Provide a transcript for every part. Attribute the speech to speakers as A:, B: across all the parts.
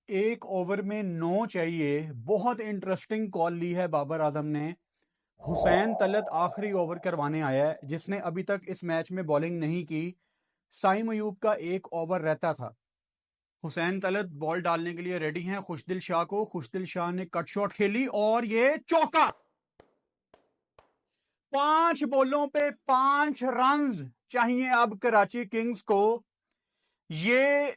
A: एक ओवर में 9 चाहिए। बहुत इंटरेस्टिंग कॉल ली है बाबर आजम ने। हुसैन तलत आखिरी ओवर करवाने आया है, जिसने अभी तक इस मैच में बॉलिंग नहीं की। साइम अयूब का एक ओवर रहता था। हुसैन तलत बॉल डालने के लिए रेडी हैं खुशदिल शाह को। खुशदिल शाह ने कट शॉट खेली और ये चौका। 5 बॉलों पे 5 रन चाहिए अब कराची किंग्स को। ये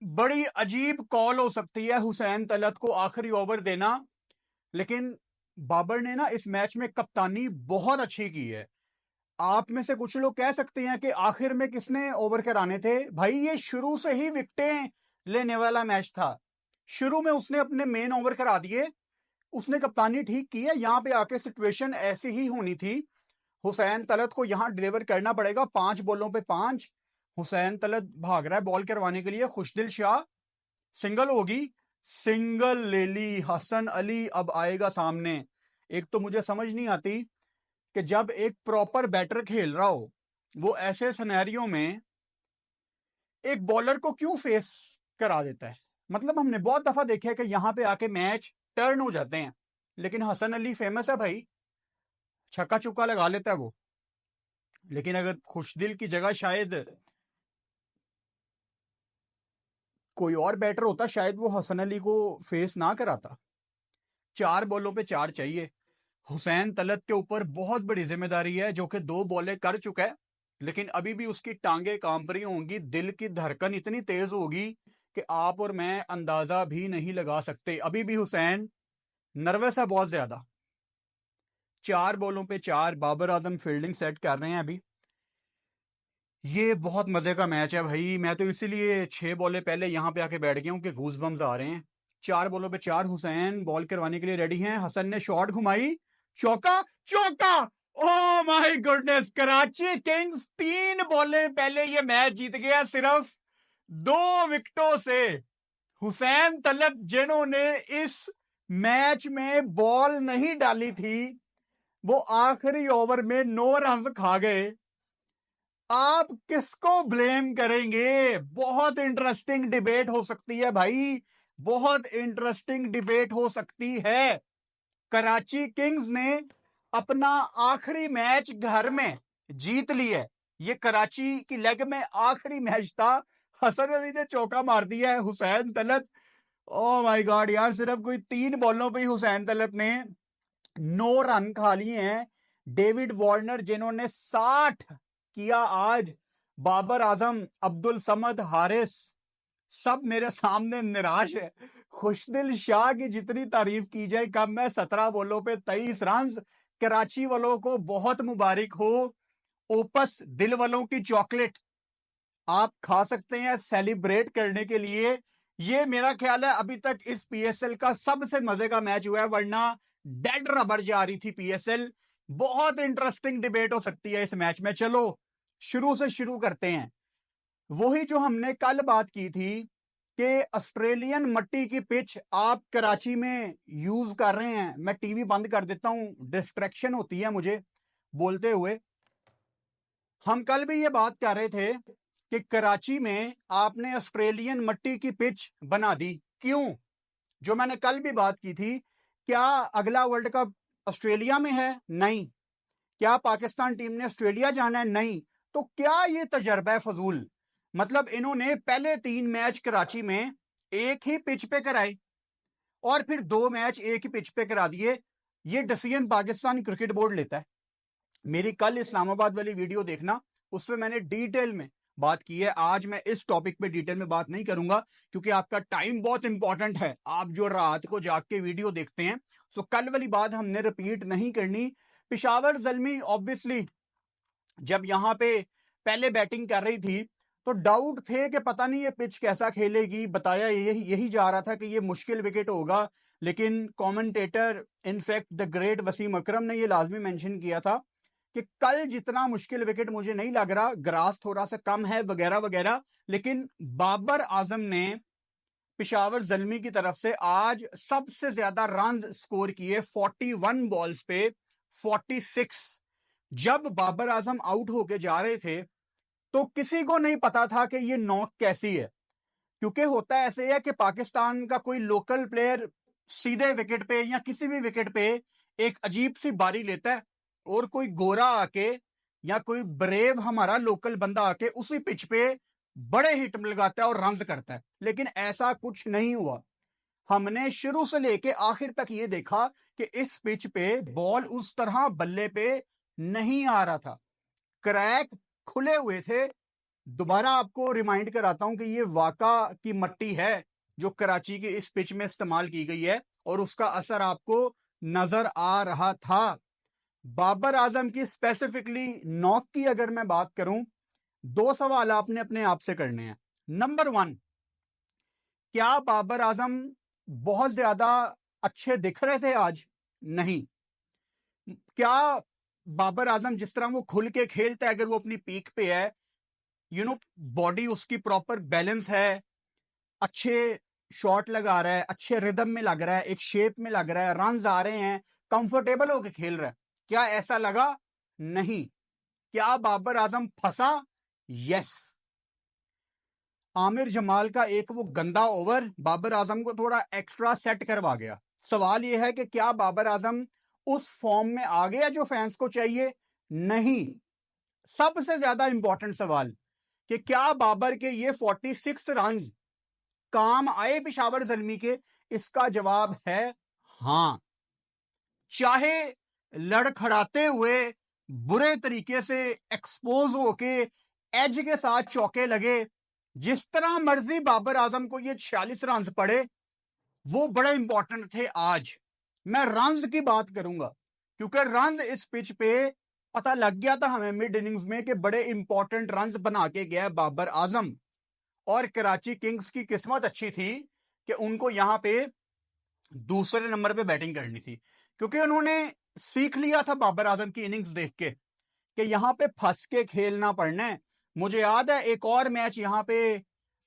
A: बड़ी अजीब कॉल हो सकती है हुसैन तलत को आखिरी ओवर देना, लेकिन बाबर ने ना इस मैच में कप्तानी बहुत अच्छी की है। आप में से कुछ लोग कह सकते हैं कि आखिर में किसने ओवर कराने थे। भाई ये शुरू से ही विकेटें लेने वाला मैच था। शुरू में उसने अपने मेन ओवर करा दिए। उसने कप्तानी ठीक की है। यहां पे आके सिचुएशन ऐसी ही होनी थी। हुसैन तलत को यहां डिलीवर करना पड़ेगा। 5 बॉलों पे 5। हुसैन तलत भाग रहा है बॉल करवाने के लिए। खुशदिल शाह सिंगल होगी। सिंगल ले ली। हसन अली अब आएगा सामने। एक तो मुझे समझ नहीं आती कि जब एक प्रॉपर बैटर खेल रहा हो, वो ऐसे सिनेरियो में एक बॉलर को क्यों फेस करा देता है। मतलब हमने बहुत दफा देखा है कि यहां पे आके मैच टर्न हो जाते हैं, लेकिन हसन अली फेमस है भाई, छक्का चुक्का लगा लेता है वो। लेकिन अगर खुशदिल की जगह शायद कोई और बैटर होता, शायद वो हसन अली को फेस ना कराता। 4 बॉलों पे 4 चाहिए। हुसैन तलत के ऊपर बहुत बड़ी जिम्मेदारी है, जो कि 2 बॉलें कर चुका है, लेकिन अभी भी उसकी टांगे कांप रही होंगी। दिल की धड़कन इतनी तेज होगी कि आप और मैं अंदाजा भी नहीं लगा सकते। अभी भी हुसैन नर्वस है बहुत ज्यादा। 4 बॉलों पे 4 बाबर आजम फील्डिंग सेट कर रहे हैं अभी। ये बहुत मजे का मैच है भाई। मैं तो इसीलिए 6 बॉलें पहले यहां पे आके बैठ गया हूं कि गूज बम्स आ रहे हैं। 4 बॉलों पे 4 हुसैन बॉल करवाने के लिए रेडी हैं। हसन ने शॉट घुमाई, चौका। चौका। Oh my goodness, Karachi Kings 3 बॉलें पहले ये मैच जीत गया सिर्फ 2 विकेटों से। हुसैन तलत जिन्होंने इस मैच में बॉल नहीं डाली थी, वो आखिरी ओवर में 9 रन खा गए। आप किसको ब्लेम करेंगे? बहुत इंटरेस्टिंग डिबेट हो सकती है भाई। बहुत इंटरेस्टिंग डिबेट हो सकती है। कराची किंग्स ने अपना आखिरी मैच घर में जीत लिया है। ये कराची की लेग में आखिरी मैच था। हसन अली ने चौका मार दिया है। Hussain Talat, oh my God यार, सिर्फ कोई 3 बॉलों पे ही हुसैन तलत ने 9 रन खा लिए हैं। डेविड वार्नर जिन्होंने 60 किया आज, बाबर आजम, अब्दुल समद, हारिस, सब मेरे सामने निराश है। खुशदिल शाह की जितनी तारीफ की जाए कम है। 17 बॉलों पे 23 रन। कराची वालों को बहुत मुबारक हो। ओपस दिल वालों की चॉकलेट आप खा सकते हैं सेलिब्रेट करने के लिए। ये मेरा ख्याल है अभी तक इस पीएसएल का सबसे मजे का मैच हुआ है, वरना डेड रबर जा रही थी पीएसएल। बहुत इंटरेस्टिंग डिबेट हो सकती है इस मैच में। चलो शुरू से शुरू करते हैं। वही जो हमने कल बात की थी कि ऑस्ट्रेलियन मट्टी की पिच आप कराची में यूज कर रहे हैं। मैं टीवी बंद कर देता हूं, डिस्ट्रैक्शन होती है मुझे बोलते हुए। हम कल भी ये बात कर रहे थे कि कराची में आपने ऑस्ट्रेलियन मट्टी की पिच बना दी। क्यों? जो मैंने कल भी बात की थी, क्या अगला वर्ल्ड कप ऑस्ट्रेलिया में है? नहीं। क्या पाकिस्तान टीम ने ऑस्ट्रेलिया जाना है? नहीं। तो क्या ये तजर्बा है फजूल? मतलब इन्होंने पहले 3 मैच कराची में एक ही पिच पे कराए और फिर 2 मैच एक ही पिच पे करा दिए। ये डिसीजन पाकिस्तान क्रिकेट बोर्ड लेता है। मेरी कल इस्लामाबाद वाली वीडियो देखना, उसमें मैंने डिटेल में बात की है। आज मैं इस टॉपिक पे डिटेल में बात नहीं करूंगा, क्योंकि आपका टाइम बहुत इंपॉर्टेंट है। आप जो रात को जाग के वीडियो देखते हैं, तो कल वाली बात हमने रिपीट नहीं करनी। पिशावर जल्मी ऑब्वियसली जब यहां पे पहले बैटिंग कर रही थी, तो डाउट थे कि पता नहीं ये पिच कैसा खेलेगी। बताया यही जा रहा था कि ये मुश्किल विकेट होगा, लेकिन commentator in fact the great Wasim Akram ने ये लाजमी मेंशन किया था कि कल जितना मुश्किल विकेट मुझे नहीं लग रहा, ग्रास थोड़ा सा कम है वगैरह वगैरह। लेकिन बाबर आजम ने पिशावर जल्मी की तरफ से आज सबसे ज्यादा रन स्कोर किए 41 बॉल्स पे 46। जब बाबर आजम आउट होके जा रहे थे, तो किसी को नहीं पता था कि ये नॉक कैसी है, क्योंकि होता ऐसे है कि पाकिस्तान का कोई लोकल प्लेयर सीधे विकेट पे या किसी भी विकेट पे एक अजीब सी बारी लेता है और कोई गोरा आके या कोई ब्रेव हमारा लोकल बंदा आके उसी पिच पे बड़े हिट लगाता है और रन्स करता है, लेकिन ऐसा कुछ नहीं हुआ। हमने शुरू से लेके आखिर तक ये देखा कि इस पिच पे बॉल उस तरह बल्ले पे नहीं आ रहा था, क्रैक खुले हुए थे। दोबारा आपको रिमाइंड कराता हूं कि ये वाका की मट्टी है जो कराची के इस पिच में इस्तेमाल की गई है और उसका असर आपको नजर आ रहा था। बाबर आजम की स्पेसिफिकली नॉक की अगर मैं बात करूं, दो सवाल आपने अपने आप से करने हैं। नंबर 1, क्या बाबर आजम बहुत ज्यादा अच्छे दिख रहे थे आज? नहीं। क्या बाबर आजम जिस तरह वो खुल के खेलता है, अगर वो अपनी पीक पे है, बॉडी उसकी प्रॉपर बैलेंस है, अच्छे शॉट लगा रहा है, अच्छे रिदम में लग रहा है, एक शेप में लग रहा है, रन्स आ रहे हैं, कंफर्टेबल होके खेल रहा है, क्या ऐसा लगा? नहीं। क्या बाबर आजम फंसा? यस। आमिर जमाल का एक वो गंदा ओवर बाबर आजम को थोड़ा एक्स्ट्रा सेट करवा गया। सवाल यह है कि क्या बाबर आजम उस फॉर्म में आ गया जो फैंस को चाहिए? नहीं। सबसे ज्यादा इंपॉर्टेंट सवाल कि क्या बाबर के ये 46 रन काम आए पेशावर ज़ल्मी के? इसका जवाब है हां। चाहे लड़खड़ाते हुए बुरे तरीके से एक्सपोज होके एज के साथ चौके लगे, जिस तरह मर्जी बाबर आजम को ये 46 रन पड़े, वो बड़े इंपॉर्टेंट थे। आज मैं रन्स की बात करूंगा क्योंकि रन्स इस पिच पे पता लग गया था हमें मिड इनिंग्स में कि बड़े इंपॉर्टेंट रन्स बना के गया बाबर आजम। और कराची किंग्स की किस्मत अच्छी थी कि उनको यहां पे दूसरे नंबर पे बैटिंग करनी थी, क्योंकि उन्होंने सीख लिया था बाबर आजम की इनिंग्स देख के कि यहां पे फंस के खेलना पड़ना है। मुझे याद है एक और मैच यहां पे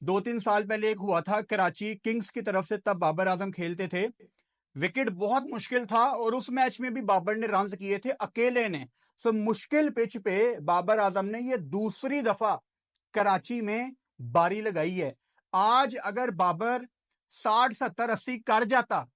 A: 2-3 साल पहले एक हुआ था कराची किंग्स की तरफ से, तब बाबर आजम खेलते थे, विकेट बहुत मुश्किल था और उस मैच में भी बाबर ने रन्स किए थे अकेले ने। सो मुश्किल पिच पे बाबर आजम ने ये दूसरी दफा कराची में बारी लगाई है। आज अगर बाबर 60, 70, 80 कर जाता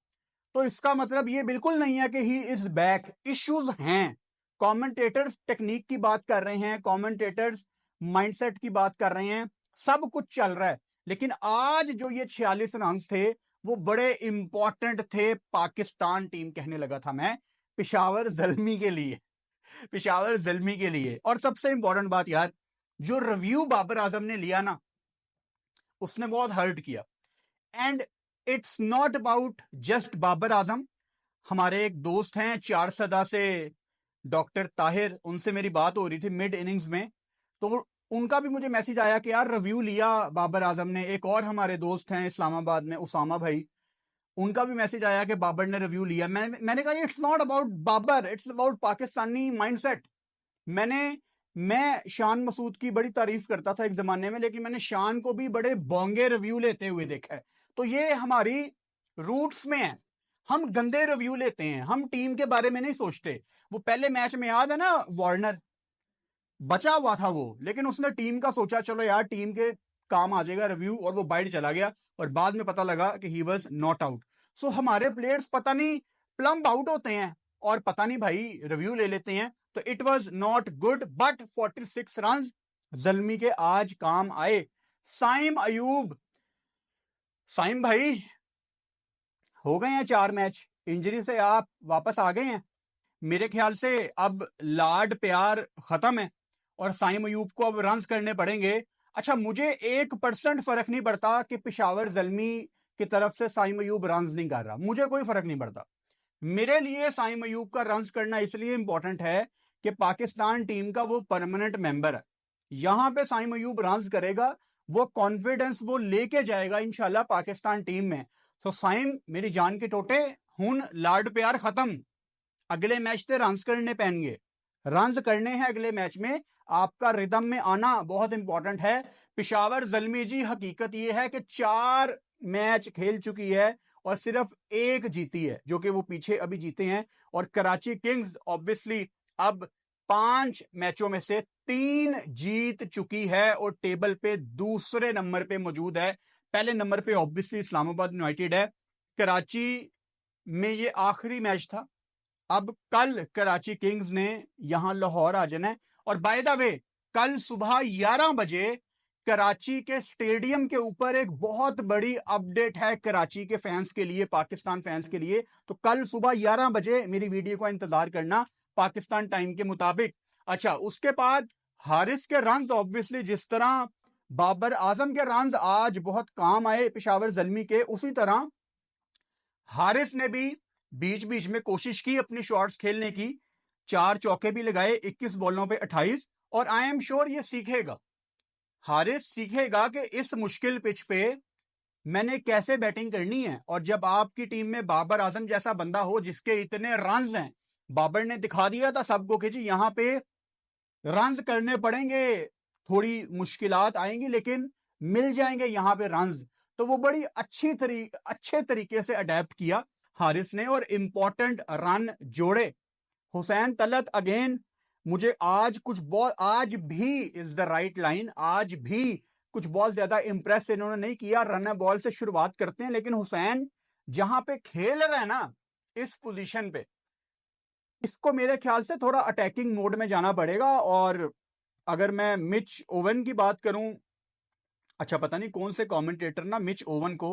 A: तो इसका मतलब ये बिल्कुल नहीं है कि ही इज बैक। इश्यूज हैं, कमेंटेटर्स टेक्निक की बात कर रहे हैं, कमेंटेटर्स माइंडसेट की बात कर रहे हैं, सब कुछ चल रहा है, लेकिन आज जो ये 46 रन थे वो बड़े इंपॉर्टेंट थे। पाकिस्तान टीम कहने लगा था मैं, पेशावर ज़ल्मी के लिए, पेशावर ज़ल्मी के लिए। और सबसे इंपॉर्टेंट बात यार, जो रिव्यू बाबर आजम ने लिया ना, उसने बहुत हर्ट किया। And it's not about just Babar Azam. हमारे एक दोस्त हैं चार सदा से, डॉक्टर ताहिर, उनसे मेरी बात हो रही थी मिड इनिंग्स में, तो उनका भी मुझे मैसेज आया कि यार रिव्यू लिया बाबर आजम ने। एक और हमारे दोस्त हैं इस्लामाबाद में, उसामा भाई, उनका भी मैसेज आया कि बाबर ने रिव्यू लिया। मैंने कहा it's not about Babar, it's about Pakistani mindset. मैं शान मसूद की बड़ी तारीफ करता था एक जमाने में, लेकिन मैंने शान को भी बड़े बोंगे रिव्यू लेते हुए देखा है। तो ये हमारी रूट्स में है, हम गंदे रिव्यू लेते हैं, हम टीम के बारे में नहीं सोचते। वो पहले मैच में याद है ना, वार्नर बचा हुआ था वो, लेकिन उसने टीम का सोचा, चलो यार टीम के काम आ जाएगा रिव्यू, और वो बाइट चला गया और बाद में पता लगा कि ही वाज नॉट आउट। सो हमारे प्लेयर्स पता नहीं प्लम्ब आउट होते हैं और पता नहीं भाई रिव्यू ले लेते हैं। तो it was not good, but 46 run Zalmi के आज काम आए। साइम अयूब, साइम भाई हो गए हैं 4 मैच, इंजरी से आप वापस आ गए हैं। मेरे ख्याल से अब लाड प्यार खत्म है और साइम अयूब को अब रन्स करने पड़ेंगे। अच्छा, मुझे 1% फर्क नहीं पड़ता कि पेशावर ज़ल्मी की तरफ से साइम अयूब रन्स नहीं कर रहा, मुझे कोई फर्क नहीं पड़ता। मेरे लिए साइम अयूब का रन्स करना इसलिए इंपॉर्टेंट है कि पाकिस्तान टीम का वो परमानेंट मेंबर है। यहां पे साइम अयूब रन्स करेगा, वो कॉन्फिडेंस वो लेके जाएगा इंशाल्लाह पाकिस्तान टीम में। सो साइम मेरी जान के टोटे, हुन लाड प्यार खत्म, अगले मैच से रन्स करने पैनगे, रन्स करने हैं अगले मैच में, आपका रिदम में आना बहुत इंपॉर्टेंट है। पेशावर ज़ल्मी जी, हकीकत यह है कि 4 मैच खेल चुकी है और सिर्फ 1 जीती है, जो कि वो पीछे अभी जीते हैं। और कराची किंग्स ऑब्वियसली अब 5 मैचों में से 3 जीत चुकी है और टेबल पे दूसरे नंबर पे मौजूद है। पहले नंबर पे ऑब्वियसली इस्लामाबाद यूनाइटेड है। कराची में ये आखिरी मैच था। अब कल कराची किंग्स ने यहां लाहौर आ जाना है। और बाय द वे कल सुबह 11 बजे कराची के स्टेडियम के ऊपर एक बहुत बड़ी अपडेट है कराची के फैंस के लिए, पाकिस्तान फैंस के लिए। तो कल सुबह 11 बजे मेरी वीडियो का इंतजार करना पाकिस्तान टाइम के मुताबिक। अच्छा, उसके बाद हारिस के रन्स, ऑब्वियसली जिस तरह बाबर आजम के रन्स आज बहुत काम आए पेशावर जल्मी के, उसी तरह हारिस ने भी बीच बीच में कोशिश की अपनी शॉट्स खेलने की। 4 चौके भी लगाए 21 बॉलों पे 28। और आई एम श्योर ये सीखेगा, हारिस सीखेगा कि इस मुश्किल पिच पे मैंने कैसे बैटिंग करनी है। और जब आपकी टीम में बाबर आजम जैसा बंदा हो जिसके इतने रन्स हैं, बाबर ने दिखा दिया था सबको कि जी यहां पे रन्स करने पड़ेंगे, थोड़ी मुश्किलात आएंगी लेकिन मिल जाएंगे यहां पे रन्स। तो वो बड़ी अच्छे तरीके से अडेप्ट किया हारिस ने और इंपॉर्टेंट रन जोड़े। हुसैन तलत अगेन, मुझे आज भी इज द राइट लाइन, आज भी कुछ बहुत ज्यादा इंप्रेस इन्होंने नहीं किया। रन बॉल से शुरुआत करते हैं, लेकिन हुसैन जहां पे खेल रहा है ना इस पोजीशन पे, इसको मेरे ख्याल से थोड़ा अटैकिंग मोड में जाना पड़ेगा। और अगर मैं मिच ओवन की बात करूं, अच्छा पता नहीं कौन से कमेंटेटर ना मिच ओवन को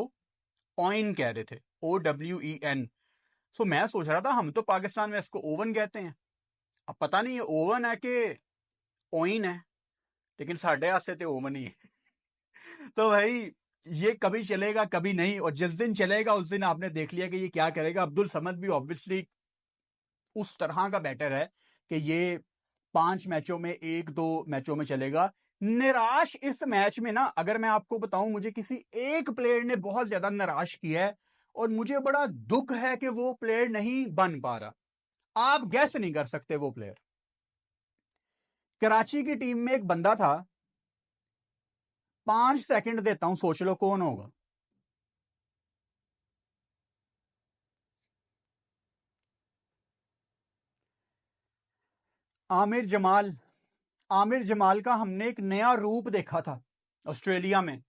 A: ऑइन कह रहे थे, OWEN। सो मैं सोच रहा था हम तो पाकिस्तान में इसको ओवन कहते हैं, अब पता नहीं ये ओवन है कि ऑइन है, लेकिन साढ़े हाथ से तो ओवन ही है। तो भाई ये कभी चलेगा कभी नहीं, और जिस दिन चलेगा उस दिन आपने देख लिया कि ये क्या करेगा। अब्दुल समद भी ऑब्वियसली उस तरह का बैटर है कि ये 5 मैचों में 1-2 मैचों में चलेगा। निराश इस मैच में ना, अगर मैं आपको बताऊं, मुझे किसी एक प्लेयर ने बहुत ज्यादा निराश किया है और मुझे बड़ा दुख है कि वो प्लेयर नहीं बन पा रहा। आप गैस नहीं कर सकते वो प्लेयर। कराची की टीम में एक बंदा था, 5 सेकंड देता हूं, सोच लो कौन होगा। आमिर जमाल। आमिर जमाल का हमने एक नया रूप देखा था ऑस्ट्रेलिया में।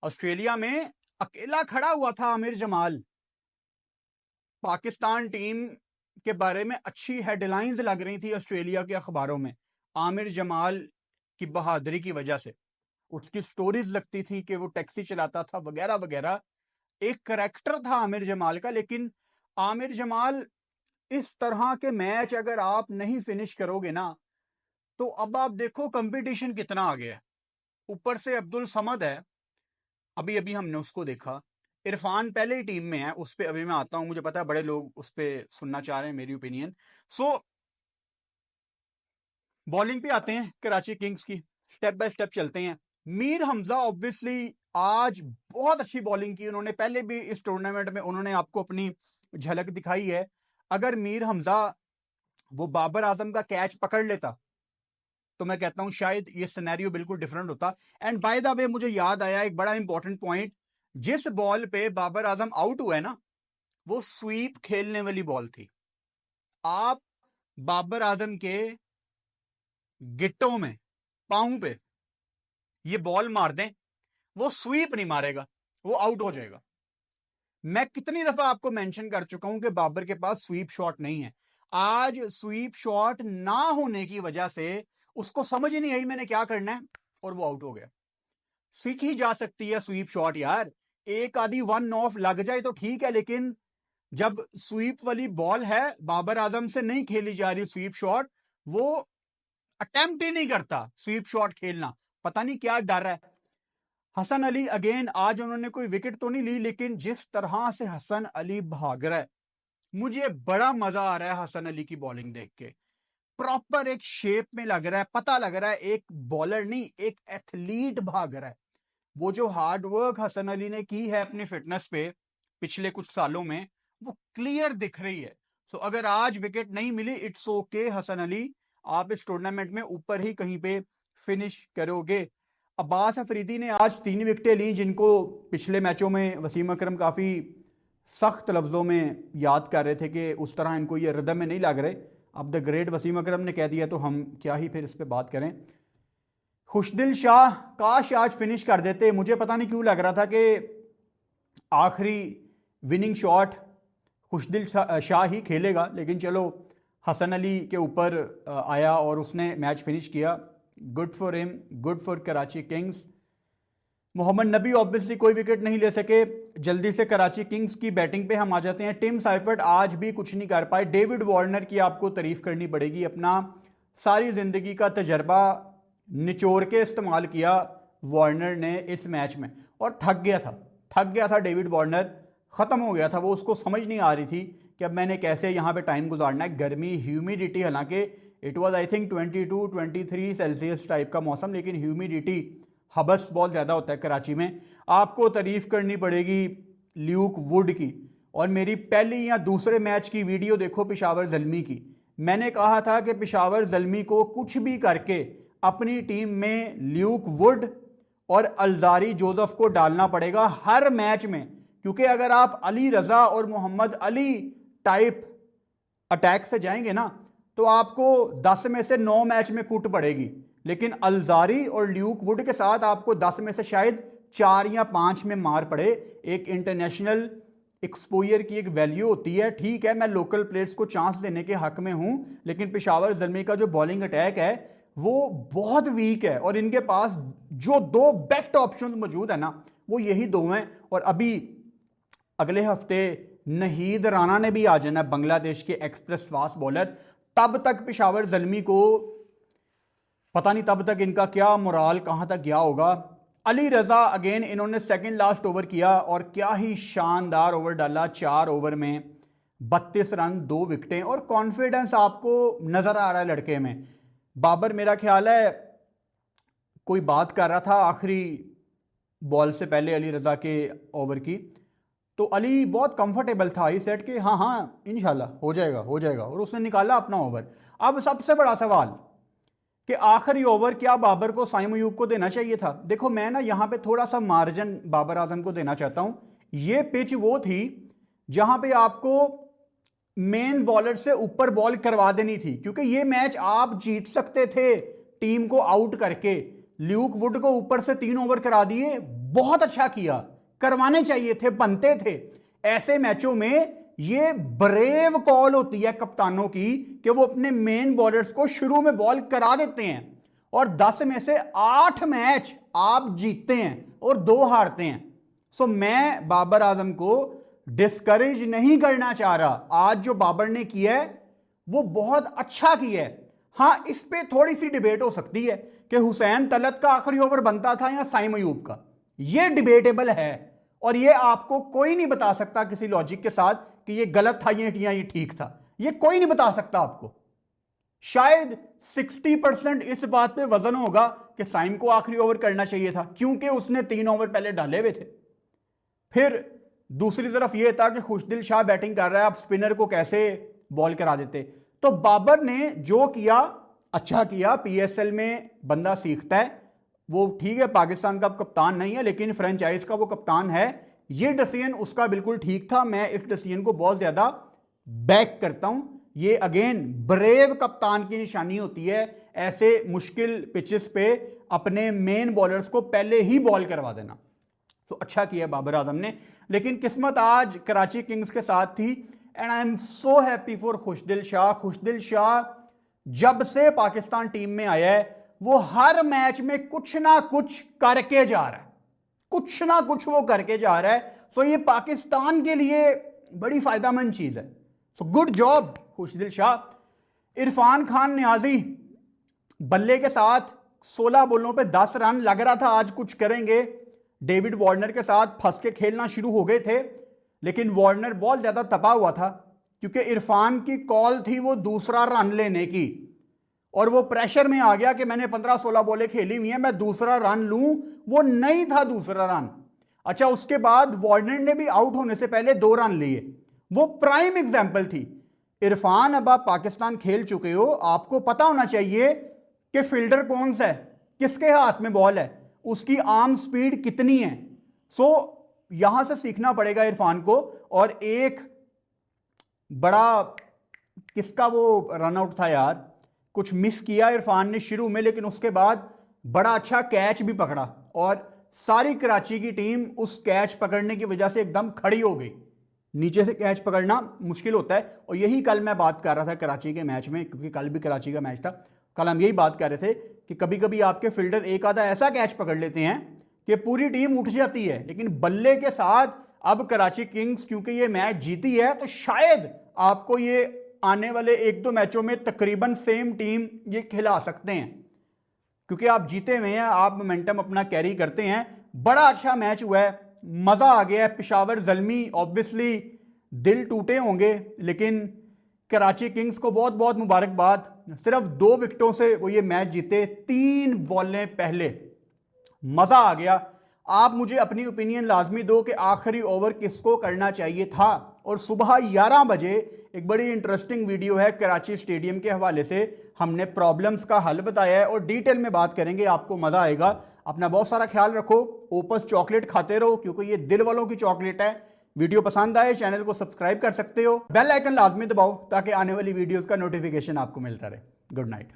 A: ऑस्ट्रेलिया में अकेला खड़ा हुआ था आमिर जमाल। पाकिस्तान टीम के बारे में अच्छी हेडलाइंस लग रही थी ऑस्ट्रेलिया के अखबारों में आमिर जमाल की बहादुरी की वजह से। उसकी स्टोरीज लगती थी कि वो टैक्सी चलाता था वगैरह वगैरह, एक करैक्टर था आमिर जमाल का। लेकिन आमिर जमाल, इस तरह के मैच अगर आप नहीं फिनिश करोगे ना, तो अब आप देखो कंपटीशन कितना आ गया है। ऊपर से अब्दुल समद है, अभी अभी हमने उसको देखा। इरफान पहले ही टीम में है, उस पर अभी मैं आता हूं, मुझे पता है बड़े लोग उस पर सुनना चाह रहे हैं मेरी ओपिनियन। सो बॉलिंग पे आते हैं कराची किंग्स की, स्टेप बाय स्टेप चलते हैं। मीर हमजा ऑब्वियसली आज बहुत अच्छी बॉलिंग की उन्होंने, पहले भी इस टूर्नामेंट में उन्होंने आपको अपनी झलक दिखाई है। अगर मीर हमजा वो बाबर आजम का कैच पकड़ लेता तो मैं कहता हूं शायद ये सिनेरियो बिल्कुल डिफरेंट होता। एंड बाय द वे मुझे याद आया एक बड़ा इंपॉर्टेंट पॉइंट, जिस बॉल पे बाबर आजम आउट हुआ है ना, वो स्वीप खेलने वाली बॉल थी। आप बाबर आजम के गिट्टों में, पांव पे ये बॉल मार दें, वो स्वीप नहीं मारेगा, वो आउट हो जाएगा। मैं कितनी दफा आपको मेंशन कर चुका हूं कि बाबर के पास स्वीप शॉट नहीं है। आज स्वीप शॉट ना होने की वजह से उसको समझ ही नहीं आई मैंने क्या करना है, और वो आउट हो गया। सीखी जा सकती है स्वीप शॉट यार, एक आधी वन ऑफ लग जाए तो ठीक है, लेकिन जब स्वीप वाली बॉल है, बाबर आजम से नहीं खेली जा रही स्वीप शॉट, वो अटेम्प्ट ही नहीं करता स्वीप शॉट खेलना, पता नहीं क्या डर है। हसन अली अगेन, आज उन्होंने कोई विकेट तो नहीं ली, लेकिन जिस तरह से हसन अली भाग रहा है, मुझे बड़ा मजा आ रहा है हसन अली की बॉलिंग देख के। प्रॉपर एक शेप में लग रहा है, पता लग रहा है एक बॉलर नहीं एक एथलीट भाग रहा है। वो जो हार्ड वर्क हसन अली ने की है अपनी फिटनेस पे पिछले कुछ सालों में, वो क्लियर दिख रही है। सो अगर आज विकेट नहीं मिली, इट्स ओके हसन अली, आप इस टूर्नामेंट में ऊपर ही कहीं पे फिनिश करोगे। अब्बास अफरीदी ने आज 3 विकेटें ली, जिनको पिछले मैचों में वसीम अकरम काफी सख्त लफ्जों में याद कर रहे थे कि उस तरह इनको ये रिदम में नहीं लग रहे। अब द ग्रेट वसीम अकरम ने कह दिया तो हम क्या ही फिर इस पर बात करें। खुशदिल शाह काश आज फिनिश कर देते। मुझे पता नहीं क्यों लग रहा था कि आखिरी विनिंग शॉट खुशदिल शाह ही खेलेगा, लेकिन चलो हसन अली के ऊपर आया और उसने मैच फिनिश किया। Good for him, good for Karachi Kings. Mohammad Nabi obviously कोई विकेट नहीं ले सके। जल्दी से कराची किंग्स की बैटिंग पे हम आ जाते हैं। टिम साइफर्ट आज भी कुछ नहीं कर पाए। डेविड वार्नर की आपको तारीफ करनी पड़ेगी। अपना सारी जिंदगी का तजर्बा निचोड़ के इस्तेमाल किया वार्नर ने इस मैच में, और थक गया था डेविड वार्नर। ख़त्म हो गया था वो, उसको समझ नहीं आ रही थी कि अब मैंने कैसे यहाँ पे टाइम गुजारना है। गर्मी, ह्यूमिडिटी, हालांकि it was I think 22-23 Celsius type का मौसम, लेकिन ह्यूमिडिटी, हबस बहुत ज़्यादा होता है कराची में। आपको तारीफ़ करनी पड़ेगी ल्यूक वुड की। और मेरी पहली या दूसरे मैच की वीडियो देखो पेशावर ज़ल्मी की। मैंने कहा था कि पेशावर ज़ल्मी को कुछ भी करके अपनी टीम में ल्यूक वुड और अल्जारी जोसेफ को डालना पड़ेगा हर मैच में, क्योंकि अगर आप अली रज़ा और मोहम्मद अली टाइप अटैक से जाएंगे ना तो आपको 10 में से 9 मैच में कूट पड़ेगी, लेकिन अल्जारी और ल्यूक वुड के साथ आपको 10 में से शायद 4 या 5 में मार पड़े। एक इंटरनेशनल एक्सपोजर की एक वैल्यू होती है। ठीक है, मैं लोकल प्लेयर्स को चांस देने के हक में हूं, लेकिन पेशावर ज़ल्मी का जो बॉलिंग अटैक है वो बहुत वीक है, और इनके पास जो 2 बेस्ट ऑप्शन मौजूद है ना वो यही 2 हैं। और अभी अगले हफ्ते नहीद राना ने भी आ जाना, बांग्लादेश के एक्सप्रेस फास्ट बॉलर। तब तक पेशावर ज़ल्मी को पता नहीं, तब तक इनका क्या मोराल कहां तक गया होगा। अली रज़ा अगेन इन्होंने सेकंड लास्ट ओवर किया और क्या ही शानदार ओवर डाला। 4 ओवर में 32 रन, 2 विकेटें, और कॉन्फिडेंस आपको नजर आ रहा है लड़के में। बाबर मेरा ख्याल है कोई बात कर रहा था आखिरी बॉल से पहले अली रज़ा के ओवर की, तो अली बहुत कंफर्टेबल था। ही सेट कि हाँ हाँ इंशाल्लाह हो जाएगा हो जाएगा, और उसने निकाला अपना ओवर। अब सबसे बड़ा सवाल कि आखिरी ओवर क्या बाबर को साइम अयूब को देना चाहिए था। देखो मैं ना यहां पे थोड़ा सा मार्जिन बाबर आजम को देना चाहता हूं। ये पिच वो थी जहां पे आपको मेन बॉलर से ऊपर बॉल करवा देनी थी, क्योंकि ये मैच आप जीत सकते थे टीम को आउट करके। ल्यूक वुड को ऊपर से 3 ओवर करा दिए, बहुत अच्छा किया, करवाने चाहिए थे, बनते थे। ऐसे मैचों में ये ब्रेव कॉल होती है कप्तानों की कि वो अपने मेन बॉलर्स को शुरू में बॉल करा देते हैं, और 10 में से 8 मैच आप जीतते हैं और 2 हारते हैं। सो मैं बाबर आजम को डिस्करेज नहीं करना चाह रहा। आज जो बाबर ने किया है वो बहुत अच्छा किया है। हां, इस पे थोड़ी सी डिबेट हो सकती है कि हुसैन तलत का आखिरी ओवर बनता था या साइम अयूब का। ये डिबेटेबल है, और ये आपको कोई नहीं बता सकता किसी लॉजिक के साथ कि ये गलत था या ये ठीक था। ये कोई नहीं बता सकता आपको। शायद 60% इस बात पे वजन होगा कि साइम को आखिरी ओवर करना चाहिए था, क्योंकि उसने 3 ओवर पहले डाले हुए थे। फिर दूसरी तरफ यह था कि खुशदिल शाह बैटिंग कर रहा है, आप स्पिनर को कैसे बॉल करा देते। तो बाबर ने जो किया अच्छा किया। पीएसएल में बंदा सीखता है, वो ठीक है पाकिस्तान का कप्तान नहीं है लेकिन फ्रेंचाइज का वो कप्तान है। ये डिसीजन उसका बिल्कुल ठीक था। मैं इस डिसीजन को बहुत ज्यादा बैक करता हूं। ये अगेन ब्रेव कप्तान की निशानी होती है, ऐसे मुश्किल पिचेस पे अपने मेन बॉलर्स को पहले ही बॉल करवा देना। तो अच्छा किया बाबर आजम ने, लेकिन किस्मत आज कराची किंग्स के साथ थी। And I am so happy for Khushdil Shah. Khushdil Shah जब से पाकिस्तान टीम में आया है वो हर मैच में कुछ ना कुछ करके जा रहा है, कुछ ना कुछ वो करके जा रहा है। सो ये पाकिस्तान के लिए बड़ी फायदेमंद चीज है। सो गुड जॉब खुशदिल शाह। इरफान खान नियाजी बल्ले के साथ 16 बॉलों पे 10 रन, लग रहा था आज कुछ करेंगे। डेविड वार्नर के साथ फंस के खेलना शुरू हो गए थे, लेकिन वार्नर बहुत ज्यादा तपा हुआ था क्योंकि इरफान की कॉल थी वो दूसरा रन लेने की, और वो प्रेशर में आ गया कि मैंने 15-16 बॉलें खेली हुई हैं, मैं दूसरा रन लूं। वो नहीं था दूसरा रन। अच्छा, उसके बाद वार्नर ने भी आउट होने से पहले 2 रन लिए। वो प्राइम एग्जाम्पल थी। इरफान, अब आप पाकिस्तान खेल चुके हो, आपको पता होना चाहिए कि फील्डर कौन सा है, किसके हाथ में बॉल है, उसकी आर्म स्पीड कितनी है। सो यहां से सीखना पड़ेगा इरफान को। और एक बड़ा किसका वो रन आउट था यार, कुछ मिस किया इरफान ने शुरू में, लेकिन उसके बाद बड़ा अच्छा कैच भी पकड़ा और सारी कराची की टीम उस कैच पकड़ने की वजह से एकदम खड़ी हो गई। नीचे से कैच पकड़ना मुश्किल होता है और यही कल मैं बात कर रहा था कराची के मैच में, क्योंकि कल भी कराची का मैच था। कल हम यही बात कर रहे थे कि कभी कभी आपके फील्डर एक आधा ऐसा कैच पकड़ लेते हैं कि पूरी टीम उठ जाती है, लेकिन बल्ले के साथ अब कराची किंग्स क्योंकि ये मैच जीती है तो शायद आपको ये आने वाले एक दो मैचों में तकरीबन सेम टीम ये खिला सकते हैं, क्योंकि आप जीते हुए हैं, आप मोमेंटम अपना कैरी करते हैं। बड़ा अच्छा मैच हुआ है, मजा आ गया है। पेशावर ज़ल्मी ऑब्वियसली दिल टूटे होंगे, लेकिन कराची किंग्स को बहुत बहुत मुबारकबाद। सिर्फ 2 विकेटों से वो ये मैच जीते, 3 बॉलें पहले। मजा आ गया। आप मुझे अपनी ओपिनियन लाजमी दो कि आखिरी ओवर किसको करना चाहिए था। और सुबह 11 बजे एक बड़ी इंटरेस्टिंग वीडियो है कराची स्टेडियम के हवाले से, हमने प्रॉब्लम्स का हल बताया है और डिटेल में बात करेंगे, आपको मजा आएगा। अपना बहुत सारा ख्याल रखो, ओपस चॉकलेट खाते रहो क्योंकि ये दिल वालों की चॉकलेट है। वीडियो पसंद आए चैनल को सब्सक्राइब कर सकते हो, बेल आइकन लाजमी दबाओ ताकि आने वाली वीडियोस का नोटिफिकेशन आपको मिलता रहे। Good night.